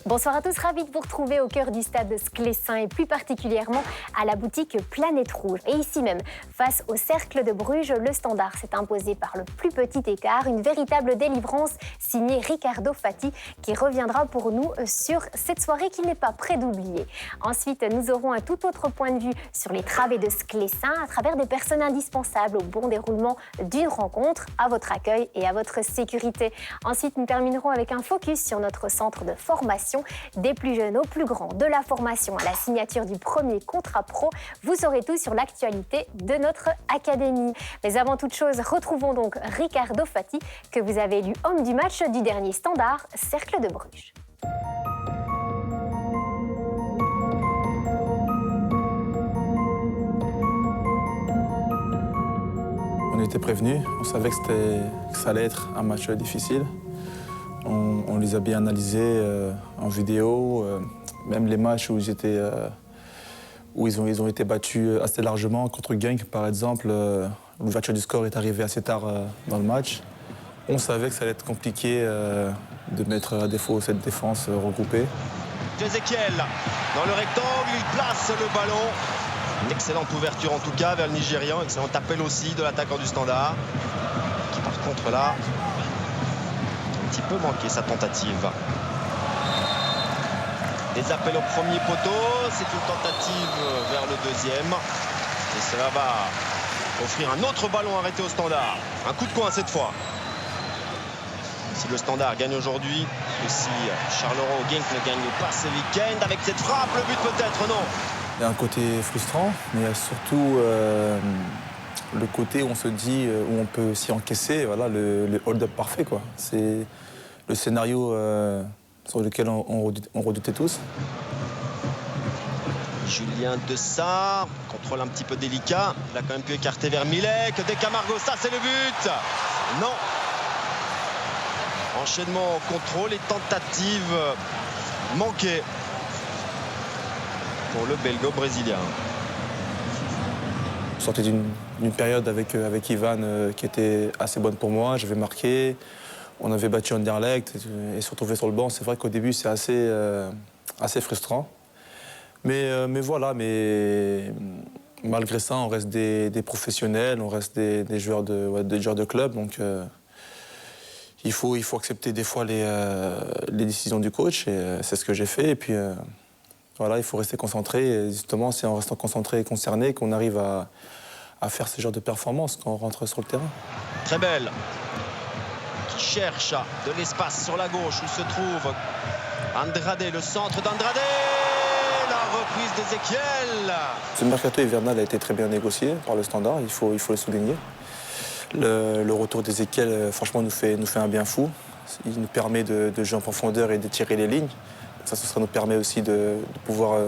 Bonsoir à tous, ravi de vous retrouver au cœur du stade Sclessin et plus particulièrement à la boutique Planète Rouge. Et ici même, face au Cercle de Bruges, le Standard s'est imposé par le plus petit écart. Une véritable délivrance signée Riccardo Fati qui reviendra pour nous sur cette soirée qu'il n'est pas prêt d'oublier. Ensuite, nous aurons un tout autre point de vue sur les travées de Sclessin à travers des personnes indispensables au bon déroulement d'une rencontre, à votre accueil et à votre sécurité. Ensuite, nous terminerons avec un focus sur notre centre de formation, des plus jeunes aux plus grands, de la formation à la signature du premier contrat pro. Vous saurez tout sur l'actualité de notre académie. Mais avant toute chose, retrouvons donc Riccardo Fati, que vous avez élu homme du match du dernier Standard, Cercle de Bruges. On était prévenus, on savait que ça allait être un match difficile. On les a bien analysés en vidéo, même les matchs où ils ont été battus assez largement. Contre Genk, par exemple, l'ouverture du score est arrivée assez tard dans le match. On savait que ça allait être compliqué de mettre à défaut cette défense regroupée. Ezekiel, dans le rectangle, il place le ballon. Une excellente ouverture en tout cas vers le Nigérian. Excellent appel aussi de l'attaquant du Standard. Qui par contre là, un petit peu manqué sa tentative. Des appels au premier poteau. C'est une tentative vers le deuxième. Et cela va offrir un autre ballon arrêté au Standard. Un coup de coin cette fois. Si le Standard gagne aujourd'hui, et si Charleroi ou Genk ne gagne pas ce week-end, avec cette frappe, le but peut-être, non. Il y a un côté frustrant, mais il y a surtout le côté où on se dit, où on peut s'y encaisser, voilà, le hold-up parfait, quoi. C'est le scénario sur lequel on redoutait tous. Julien Dessart, contrôle un petit peu délicat. Il a quand même pu écarter vers Milek. De Camargo, ça c'est le but. Non. Enchaînement au contrôle et tentative manquée pour le belgo-brésilien. Je sortais d'une période avec Ivan qui était assez bonne pour moi. J'avais marqué, on avait battu Anderlecht et se retrouver sur le banc. C'est vrai qu'au début, c'est assez frustrant. Mais voilà, malgré ça, on reste des professionnels, on reste des joueurs de club. Donc il faut accepter des fois les décisions du coach. Et c'est ce que j'ai fait. Et puis voilà, il faut rester concentré. Et justement, c'est en restant concentré et concerné qu'on arrive à faire ce genre de performance quand on rentre sur le terrain. Très belle. Qui cherche de l'espace sur la gauche où se trouve Andrade, le centre d'Andrade. La reprise d'Ezekiel. Ce mercato hivernal a été très bien négocié par le Standard, il faut le souligner. Le retour d'Ezekiel, franchement, nous fait un bien fou. Il nous permet de jouer en profondeur et de tirer les lignes. Ça nous permet aussi de pouvoir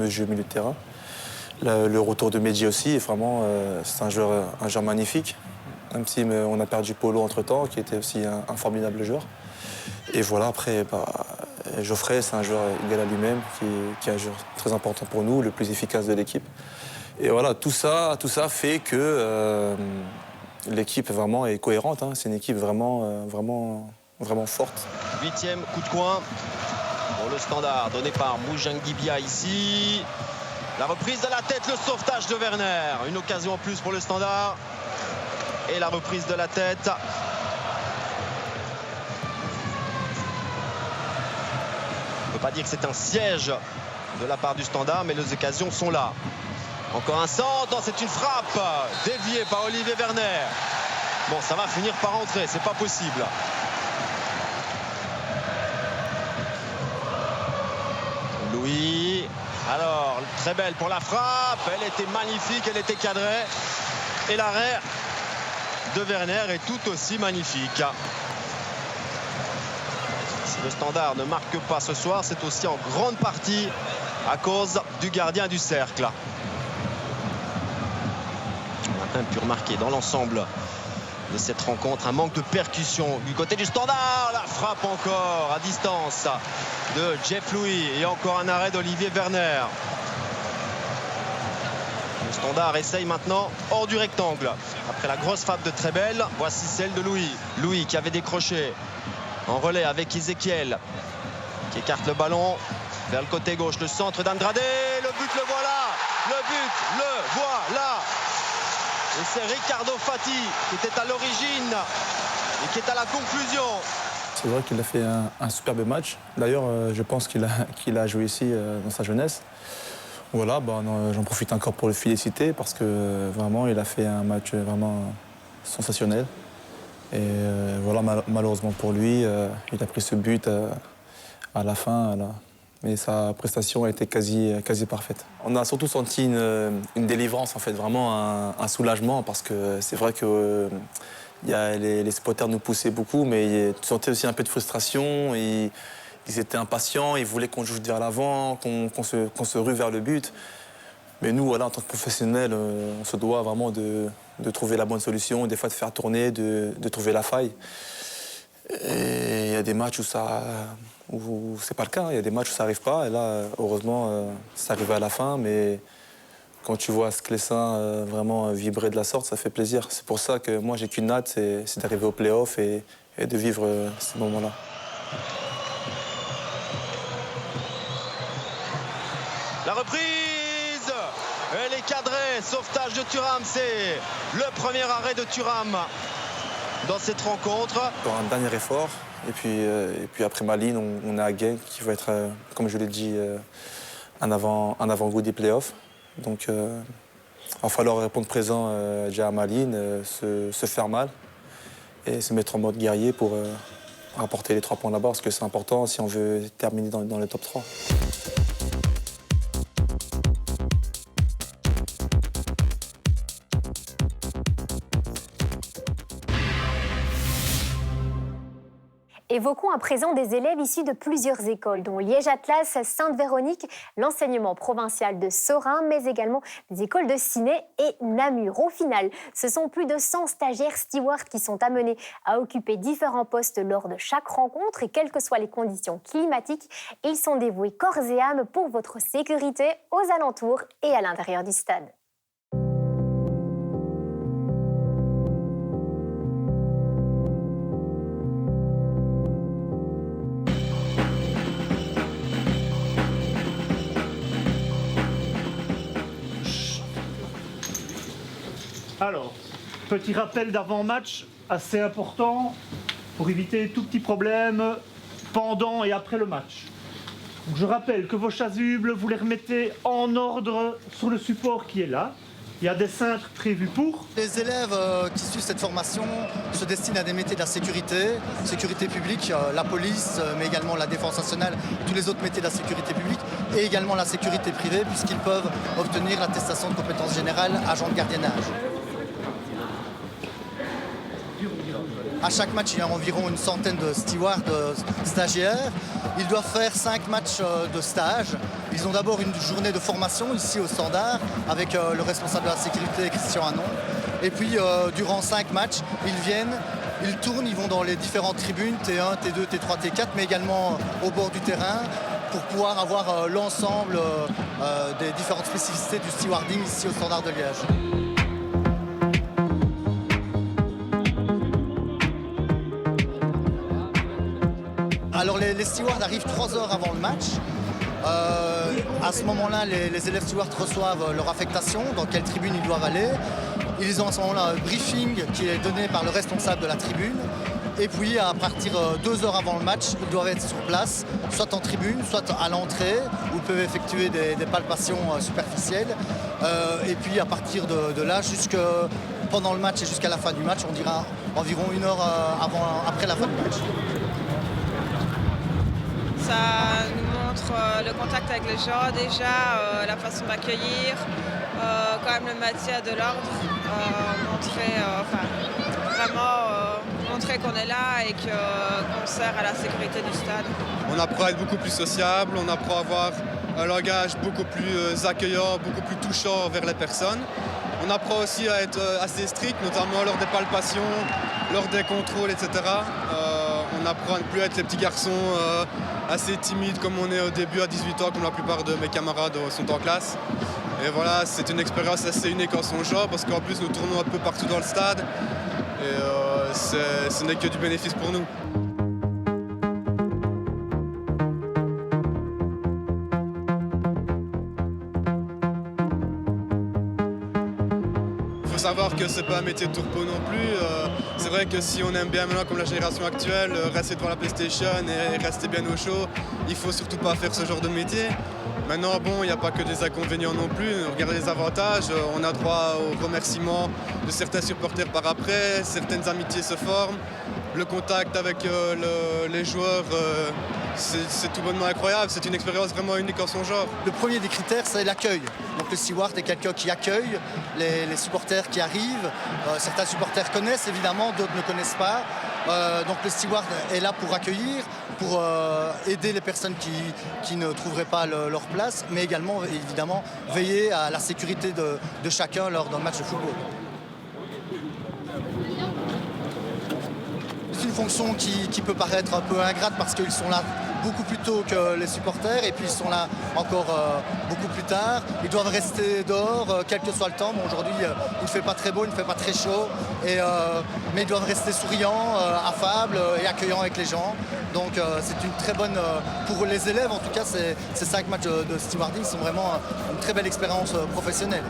jouer au milieu de terrain. Le retour de Medji aussi, vraiment, c'est un joueur magnifique. Même si on a perdu Polo entre-temps, qui était aussi un formidable joueur. Et voilà, après, Geoffrey, c'est un joueur égal à lui-même, qui est un joueur très important pour nous, le plus efficace de l'équipe. Et voilà, tout ça fait que l'équipe vraiment est cohérente. Hein. C'est une équipe vraiment forte. 8e coup de coin pour le Standard, donné par Moujangibia ici. La reprise de la tête, le sauvetage de Werner. Une occasion en plus pour le Standard. Et la reprise de la tête. On ne peut pas dire que c'est un siège de la part du Standard, mais les occasions sont là. Encore un centre, c'est une frappe déviée par Olivier Werner. Bon, ça va finir par entrer, c'est pas possible. Louis, alors très belle pour la frappe, elle était magnifique, elle était cadrée. Et l'arrêt de Werner est tout aussi magnifique. Si le Standard ne marque pas ce soir, c'est aussi en grande partie à cause du gardien du cercle. On a quand même pu remarquer dans l'ensemble de cette rencontre un manque de percussion du côté du Standard. La frappe encore à distance de Jeff Louis et encore un arrêt d'Olivier Werner. Le Standard essaye maintenant hors du rectangle. Après la grosse frappe de Trebel, voici celle de Louis. Louis qui avait décroché en relais avec Ezekiel, qui écarte le ballon vers le côté gauche. Le centre d'Andrade. Le but, le voilà. Le but, le voilà. Et c'est Ricardo Fati qui était à l'origine et qui est à la conclusion. C'est vrai qu'il a fait un superbe match. D'ailleurs, je pense qu'il a joué ici dans sa jeunesse. Voilà, j'en profite encore pour le féliciter parce que vraiment, il a fait un match vraiment sensationnel. Et voilà, malheureusement pour lui, il a pris ce but à la fin. Là. Mais sa prestation a été quasi parfaite. On a surtout senti une délivrance, en fait, vraiment un soulagement parce que c'est vrai que les supporters nous poussaient beaucoup, mais tu sentais aussi un peu de frustration. Ils étaient impatients, ils voulaient qu'on joue vers l'avant, qu'on se rue vers le but. Mais nous, voilà, en tant que professionnels, on se doit vraiment de trouver la bonne solution, des fois de faire tourner, de trouver la faille. Et il y a des matchs où c'est pas le cas, il y a des matchs où ça n'arrive pas. Et là, heureusement, ça arrive à la fin, mais quand tu vois Sclessin vraiment vibrer de la sorte, ça fait plaisir. C'est pour ça que moi, j'ai qu'une hâte, c'est d'arriver au play-off et de vivre ces moments-là. La reprise, elle est cadrée, sauvetage de Thuram, c'est le premier arrêt de Thuram dans cette rencontre. Pour un dernier effort, et puis après ma ligne, on a Genk qui va être, comme je l'ai dit, un avant-goût des playoffs. Donc il va falloir répondre présent déjà à ma ligne, se faire mal et se mettre en mode guerrier pour rapporter les 3 points là-bas, parce que c'est important si on veut terminer dans le top 3. Évoquons à présent des élèves issus de plusieurs écoles, dont Liège Atlas, Sainte-Véronique, l'enseignement provincial de Sorin, mais également des écoles de Ciney et Namur. Au final, ce sont plus de 100 stagiaires stewards qui sont amenés à occuper différents postes lors de chaque rencontre et quelles que soient les conditions climatiques, ils sont dévoués corps et âme pour votre sécurité aux alentours et à l'intérieur du stade. Alors, petit rappel d'avant-match assez important pour éviter tout petit problème pendant et après le match. Donc, je rappelle que vos chasubles, vous les remettez en ordre sur le support qui est là. Il y a des cintres prévus pour. Les élèves qui suivent cette formation se destinent à des métiers de la sécurité publique, la police, mais également la défense nationale, tous les autres métiers de la sécurité publique et également la sécurité privée puisqu'ils peuvent obtenir l'attestation de compétences générales agent de gardiennage. À chaque match, il y a environ une centaine de stewards stagiaires. Ils doivent faire 5 matchs de stage. Ils ont d'abord une journée de formation ici au Standard avec le responsable de la sécurité, Christian Hanon. Et puis, durant 5 matchs, ils viennent, ils tournent, ils vont dans les différentes tribunes, T1, T2, T3, T4, mais également au bord du terrain pour pouvoir avoir l'ensemble des différentes spécificités du stewarding ici au Standard de Liège. Alors les stewards arrivent 3 heures avant le match. À ce moment-là, les élèves stewards reçoivent leur affectation, dans quelle tribune ils doivent aller. Ils ont à ce moment-là un briefing qui est donné par le responsable de la tribune. Et puis à partir 2 heures avant le match, ils doivent être sur place, soit en tribune, soit à l'entrée, où ils peuvent effectuer des palpations superficielles. Et puis à partir de là, pendant le match et jusqu'à la fin du match, on dira environ 1 heure après la fin du match. Ça nous montre le contact avec les gens déjà, la façon d'accueillir, quand même le maintien de l'ordre, montrer qu'on est là et qu'on sert à la sécurité du stade. On apprend à être beaucoup plus sociable, on apprend à avoir un langage beaucoup plus accueillant, beaucoup plus touchant vers les personnes. On apprend aussi à être assez strict, notamment lors des palpations, lors des contrôles, etc. On apprend à ne plus être les petits garçons assez timides comme on est au début à 18 ans, comme la plupart de mes camarades sont en classe. Et voilà, c'est une expérience assez unique en son genre parce qu'en plus nous tournons un peu partout dans le stade et ce n'est que du bénéfice pour nous. faut savoir que c'est pas un métier de tourpeau non plus. C'est vrai que si on aime bien maintenant, comme la génération actuelle, rester devant la PlayStation et rester bien au chaud, il faut surtout pas faire ce genre de métier. Maintenant, bon, il n'y a pas que des inconvénients non plus. Regardez les avantages. On a droit aux remerciements de certains supporters par après. Certaines amitiés se forment. Le contact avec les joueurs, c'est tout bonnement incroyable. C'est une expérience vraiment unique en son genre. Le premier des critères, c'est l'accueil. Donc le steward est quelqu'un qui accueille les supporters qui arrivent. Certains supporters connaissent évidemment, d'autres ne connaissent pas. Donc le steward est là pour accueillir, pour aider les personnes qui ne trouveraient pas leur place, mais également évidemment veiller à la sécurité de chacun lors d'un match de football. C'est une fonction qui peut paraître un peu ingrate parce qu'ils sont là beaucoup plus tôt que les supporters et puis ils sont là encore beaucoup plus tard. Ils doivent rester dehors, quel que soit le temps. Bon, aujourd'hui, il ne fait pas très beau, il ne fait pas très chaud, mais ils doivent rester souriants, affables et accueillants avec les gens. Donc c'est une très bonne, pour les élèves en tout cas, ces 5 matchs de stewarding sont vraiment une très belle expérience professionnelle.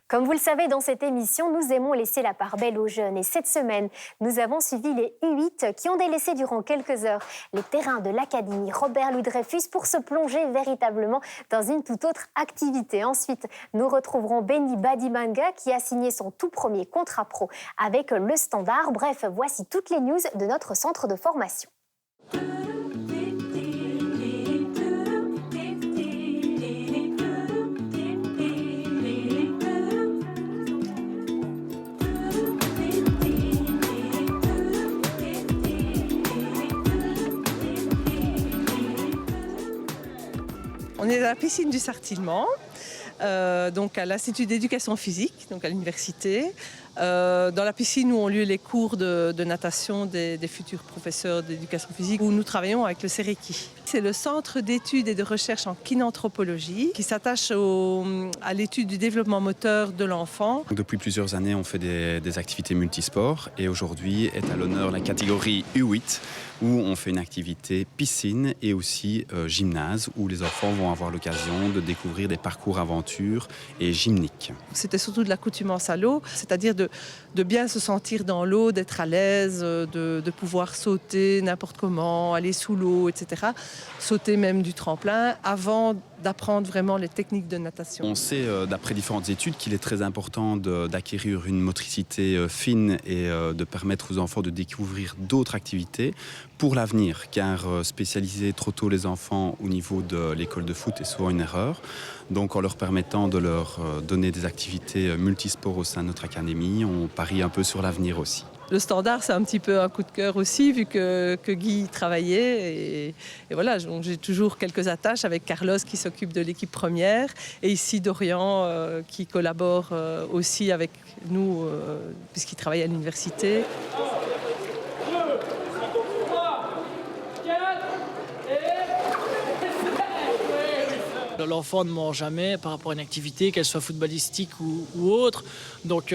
Comme vous le savez, dans cette émission, nous aimons laisser la part belle aux jeunes. Et cette semaine, nous avons suivi les U8 qui ont délaissé durant quelques heures les terrains de l'Académie Robert-Louis Dreyfus pour se plonger véritablement dans une toute autre activité. Ensuite, nous retrouverons Benny Badibanga qui a signé son tout premier contrat pro avec le Standard. Bref, voici toutes les news de notre centre de formation. On est à la piscine du Sartillement, donc à l'Institut d'éducation physique, donc à l'université. Dans la piscine où ont lieu les cours de natation des futurs professeurs d'éducation physique, où nous travaillons avec le CEREKI. C'est le centre d'études et de recherche en kinanthropologie qui s'attache à l'étude du développement moteur de l'enfant. Depuis plusieurs années, on fait des activités multisports et aujourd'hui est à l'honneur la catégorie U8 où on fait une activité piscine et aussi gymnase où les enfants vont avoir l'occasion de découvrir des parcours aventures et gymniques. C'était surtout de l'accoutumance à l'eau, c'est-à-dire de bien se sentir dans l'eau, d'être à l'aise, de pouvoir sauter n'importe comment, aller sous l'eau, etc. Sauter même du tremplin avant d'apprendre vraiment les techniques de natation. On sait, d'après différentes études, qu'il est très important d'acquérir une motricité fine et de permettre aux enfants de découvrir d'autres activités pour l'avenir, car spécialiser trop tôt les enfants au niveau de l'école de foot est souvent une erreur. Donc en leur permettant de leur donner des activités multisports au sein de notre académie, on parie un peu sur l'avenir aussi. Le Standard, c'est un petit peu un coup de cœur aussi, vu que Guy y travaillait. Et voilà, j'ai toujours quelques attaches avec Carlos qui s'occupe de l'équipe première et ici Dorian qui collabore aussi avec nous puisqu'il travaille à l'université. L'enfant ne ment jamais par rapport à une activité, qu'elle soit footballistique ou autre. Donc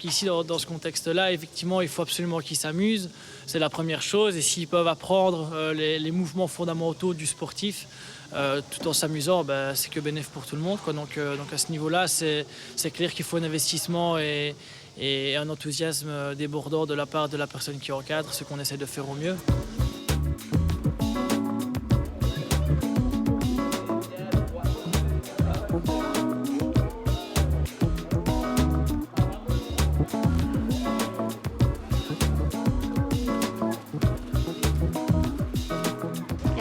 ici, dans ce contexte-là, effectivement, il faut absolument qu'ils s'amusent. C'est la première chose. Et s'ils peuvent apprendre les mouvements fondamentaux du sportif, tout en s'amusant, c'est que bénéf pour tout le monde, quoi. Donc à ce niveau-là, c'est clair qu'il faut un investissement et un enthousiasme débordant de la part de la personne qui encadre, ce qu'on essaie de faire au mieux.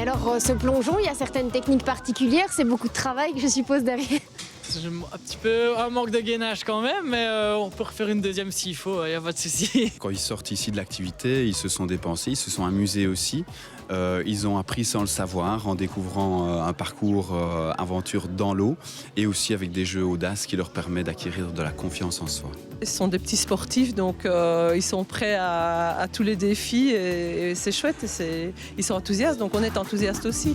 Alors, ce plongeon, il y a certaines techniques particulières, c'est beaucoup de travail, je suppose, derrière. Un petit peu un manque de gainage quand même, mais on peut refaire une deuxième s'il faut, il n'y a pas de souci. Quand ils sortent ici de l'activité, ils se sont dépensés, ils se sont amusés aussi. Ils ont appris sans le savoir en découvrant un parcours aventure dans l'eau et aussi avec des jeux audaces qui leur permettent d'acquérir de la confiance en soi. Ce sont des petits sportifs, donc ils sont prêts à tous les défis et c'est chouette. Ils sont enthousiastes, donc on est enthousiastes aussi.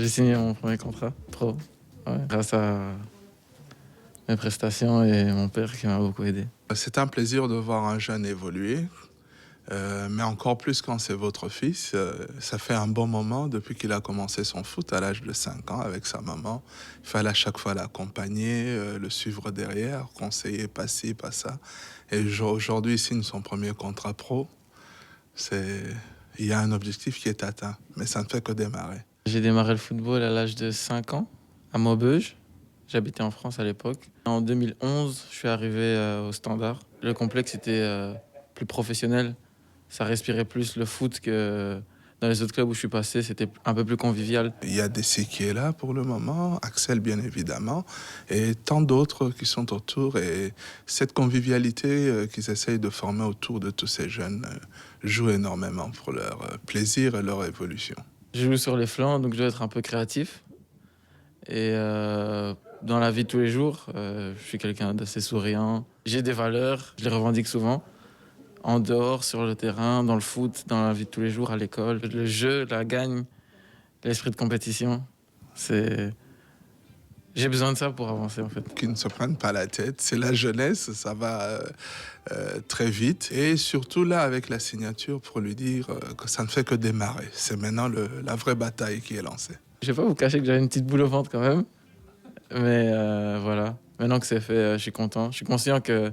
J'ai signé mon premier contrat pro, grâce à mes prestations et mon père qui m'a beaucoup aidé. C'est un plaisir de voir un jeune évoluer, mais encore plus quand c'est votre fils. Ça fait un bon moment depuis qu'il a commencé son foot à l'âge de 5 ans avec sa maman. Il fallait à chaque fois l'accompagner, le suivre derrière, conseiller, pas ci, pas ça. Et aujourd'hui, il signe son premier contrat pro. Il y a un objectif qui est atteint, mais ça ne fait que démarrer. J'ai démarré le football à l'âge de 5 ans, à Maubeuge. J'habitais en France à l'époque. En 2011, je suis arrivé au Standard. Le complexe était plus professionnel. Ça respirait plus le foot que dans les autres clubs où je suis passé. C'était un peu plus convivial. Il y a Dessy qui est là pour le moment, Axel bien évidemment, et tant d'autres qui sont autour. Et cette convivialité qu'ils essayent de former autour de tous ces jeunes joue énormément pour leur plaisir et leur évolution. Je joue sur les flancs, donc je dois être un peu créatif. Et dans la vie de tous les jours, je suis quelqu'un d'assez souriant. J'ai des valeurs, je les revendique souvent. En dehors, sur le terrain, dans le foot, dans la vie de tous les jours, à l'école. Le jeu, la gagne, l'esprit de compétition, j'ai besoin de ça pour avancer en fait. Qu'ils ne se prennent pas la tête, c'est la jeunesse, ça va très vite. Et surtout là, avec la signature, pour lui dire que ça ne fait que démarrer. C'est maintenant la vraie bataille qui est lancée. Je ne vais pas vous cacher que j'avais une petite boule au ventre quand même. Mais voilà, maintenant que c'est fait, je suis content. Je suis conscient que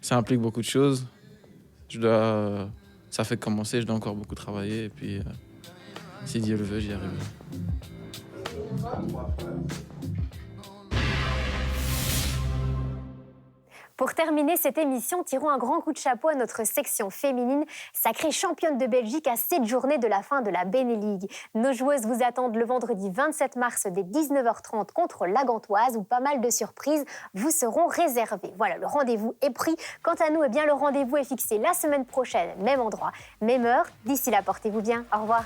ça implique beaucoup de choses. Ça fait commencer, je dois encore beaucoup travailler. Et puis, si Dieu le veut, j'y arriverai. Pour terminer cette émission, tirons un grand coup de chapeau à notre section féminine, sacrée championne de Belgique à 7 journées de la fin de la Benelux. Nos joueuses vous attendent le vendredi 27 mars dès 19h30 contre la Gantoise, où pas mal de surprises vous seront réservées. Voilà, le rendez-vous est pris. Quant à nous, le rendez-vous est fixé la semaine prochaine, même endroit, même heure. D'ici là, portez-vous bien. Au revoir.